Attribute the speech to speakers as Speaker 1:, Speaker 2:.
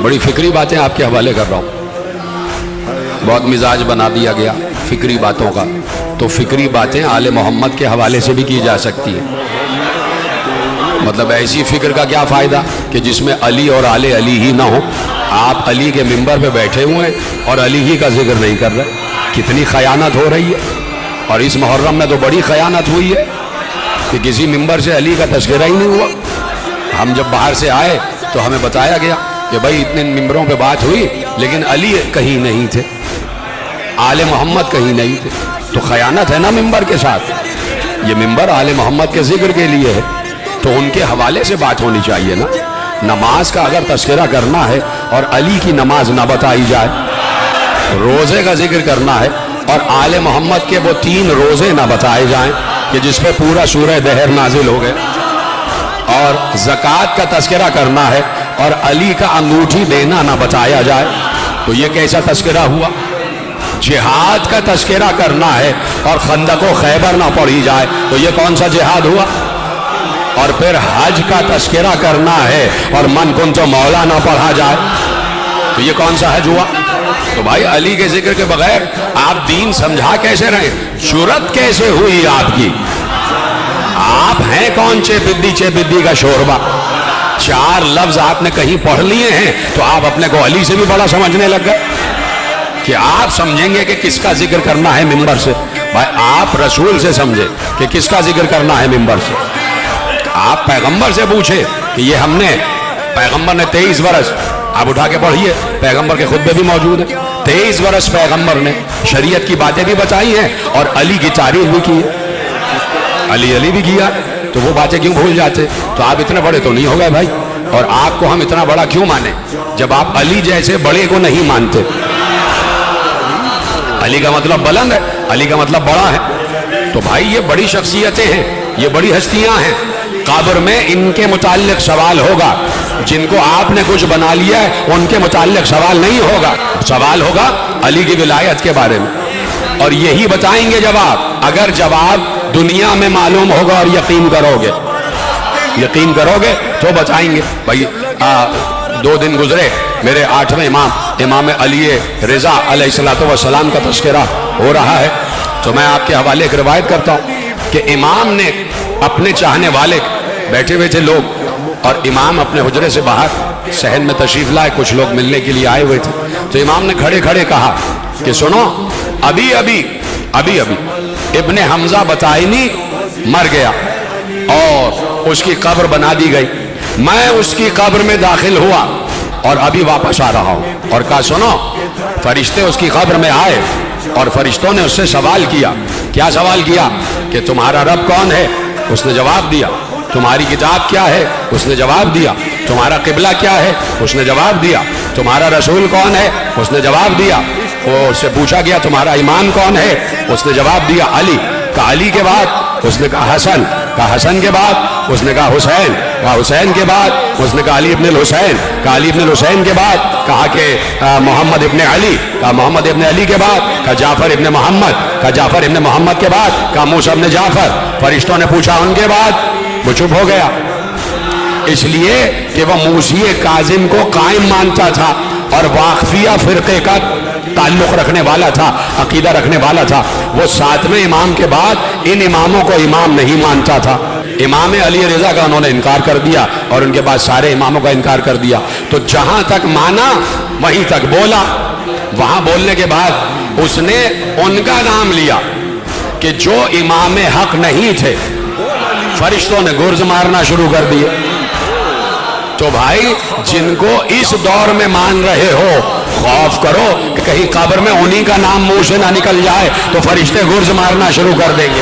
Speaker 1: بڑی فکری باتیں آپ کے حوالے کر رہا ہوں. بہت مزاج بنا دیا گیا فکری باتوں کا. تو فکری باتیں آل محمد کے حوالے سے بھی کی جا سکتی ہیں. مطلب ایسی فکر کا کیا فائدہ کہ جس میں علی اور آل علی ہی نہ ہو. آپ علی کے ممبر پہ بیٹھے ہوئے ہیں اور علی ہی کا ذکر نہیں کر رہے. کتنی خیانت ہو رہی ہے. اور اس محرم میں تو بڑی خیانت ہوئی ہے کہ کسی ممبر سے علی کا تذکرہ ہی نہیں ہوا. ہم جب باہر سے آئے تو ہمیں بتایا گیا کہ بھائی اتنے ممبروں پہ بات ہوئی لیکن علی کہیں نہیں تھے, آل محمد کہیں نہیں تھے. تو خیانت ہے نا ممبر کے ساتھ. یہ ممبر آل محمد کے ذکر کے لیے ہے تو ان کے حوالے سے بات ہونی چاہیے نا. نماز کا اگر تذکرہ کرنا ہے اور علی کی نماز نہ بتائی جائے, روزے کا ذکر کرنا ہے اور آل محمد کے وہ 3 روزے نہ بتائے جائیں کہ جس پہ پورا سورہ دہر نازل ہو گئے, اور زکوٰۃ کا تذکرہ کرنا ہے اور علی کا انگوٹھی دینا نہ بتایا جائے, تو یہ کیسا تذکرہ ہوا؟ جہاد کا تذکرہ کرنا ہے اور خندق و خیبر نہ پڑھی جائے تو یہ کون سا جہاد ہوا؟ اور پھر حج کا تذکرہ کرنا ہے اور من کنت مولا نہ پڑھا جائے تو یہ کون سا حج ہوا؟ تو بھائی علی کے ذکر کے بغیر آپ دین سمجھا کیسے رہے؟ جرأت کیسے ہوئی آپ کی؟ آپ ہیں کون چے بدی کا شوربہ؟ 4 لفظ آپ نے کہیں پڑھ لیے ہیں تو آپ اپنے کو علی سے بھی بڑا سمجھنے لگ گئے کہ آپ سمجھیں گے کہ کس کا ذکر کرنا ہے ممبر سے. بھائی آپ رسول سے سمجھے کہ کس کا ذکر کرنا ہے ممبر سے. آپ پیغمبر سے پوچھے کہ یہ ہم نے, پیغمبر نے 23 برس, آپ اٹھا کے پڑھیے پیغمبر کے خطبے بھی موجود ہیں, 23 برس پیغمبر نے شریعت کی باتیں بھی بتائی ہیں اور علی کی تعریف بھی کی ہے, علی بھی کیا. تو وہ باتیں کیوں بھول جاتے؟ تو آپ اتنے بڑے تو نہیں ہو گئے بھائی, اور آپ کو ہم اتنا بڑا کیوں مانیں جب آپ علی جیسے بڑے کو نہیں مانتے؟ علی کا مطلب بلند ہے, علی کا مطلب بڑا ہے. تو بھائی یہ بڑی شخصیتیں ہیں, یہ بڑی ہستیاں ہیں. قبر میں ان کے متعلق سوال ہوگا, جن کو آپ نے کچھ بنا لیا ہے ان کے متعلق سوال نہیں ہوگا. سوال ہوگا علی کی ولایت کے بارے میں, اور یہی بتائیں گے جواب. اگر جواب دنیا میں معلوم ہوگا اور یقین کرو گے تو بتائیں گے. بھائی 2 دن گزرے, میرے 8ویں امام علی رضا علیہ السلام کا تذکرہ ہو رہا ہے, تو میں آپ کے حوالے ایک روایت کرتا ہوں کہ امام نے اپنے چاہنے والے بیٹھے ہوئے تھے لوگ, اور امام اپنے حجرے سے باہر صحن میں تشریف لائے, کچھ لوگ ملنے کے لیے آئے ہوئے تھے. تو امام نے کھڑے کھڑے کہا کہ سنو, ابھی ابن حمزہ بطائنی مر گیا اور اس کی قبر بنا دی گئی. میں اس کی قبر میں داخل ہوا اور ابھی واپس آ رہا ہوں. اور کہا سنو, فرشتے اس کی قبر میں آئے اور فرشتوں نے اس سے سوال کیا. کیا سوال کیا؟ کہ تمہارا رب کون ہے؟ اس نے جواب دیا. تمہاری کتاب کیا ہے؟ اس نے جواب دیا. تمہارا قبلہ کیا ہے؟ اس نے جواب دیا. تمہارا رسول کون ہے؟ اس نے جواب دیا. وہ اس سے پوچھا گیا تمہارا امام کون ہے؟ اس نے جواب دیا علی. کہا علی کے بعد؟ اس نے کہا حسن. کہا حسن کے بعد؟ اس نے کہا حسین. کہا حسین کے بعد؟ اس نے کہا علی ابن الحسین. کہا علی ابن الحسین کے بعد؟ کہا کہ محمد ابن علی. کہا محمد ابن علی کے بعد؟ کہا جعفر ابن محمد. کہا جعفر ابن محمد کے بعد؟ کہا موسیٰ ابن جعفر. فرشتوں نے پوچھا ان کے بعد؟ وہ چپ ہو گیا, اس لیے کہ وہ موسیٰ کاظم کو قائم مانتا تھا اور واقفیہ فرقے کا تعلق رکھنے والا تھا, عقیدہ رکھنے والا تھا. وہ 7ویں امام کے بعد ان اماموں کو امام نہیں مانتا تھا. امام علی رضا کا انہوں نے انکار کر دیا اور ان کے بعد سارے اماموں کا انکار کر دیا. تو جہاں تک مانا وہیں تک بولا. وہاں بولنے کے بعد اس نے ان کا نام لیا کہ جو امام حق نہیں تھے, فرشتوں نے گرز مارنا شروع کر دیے. تو بھائی جن کو اس دور میں مان رہے ہو, خوف کرو کہ کہیں قبر میں انہی کا نام منہ سے نہ نکل جائے تو فرشتے گرز مارنا شروع کر دیں گے.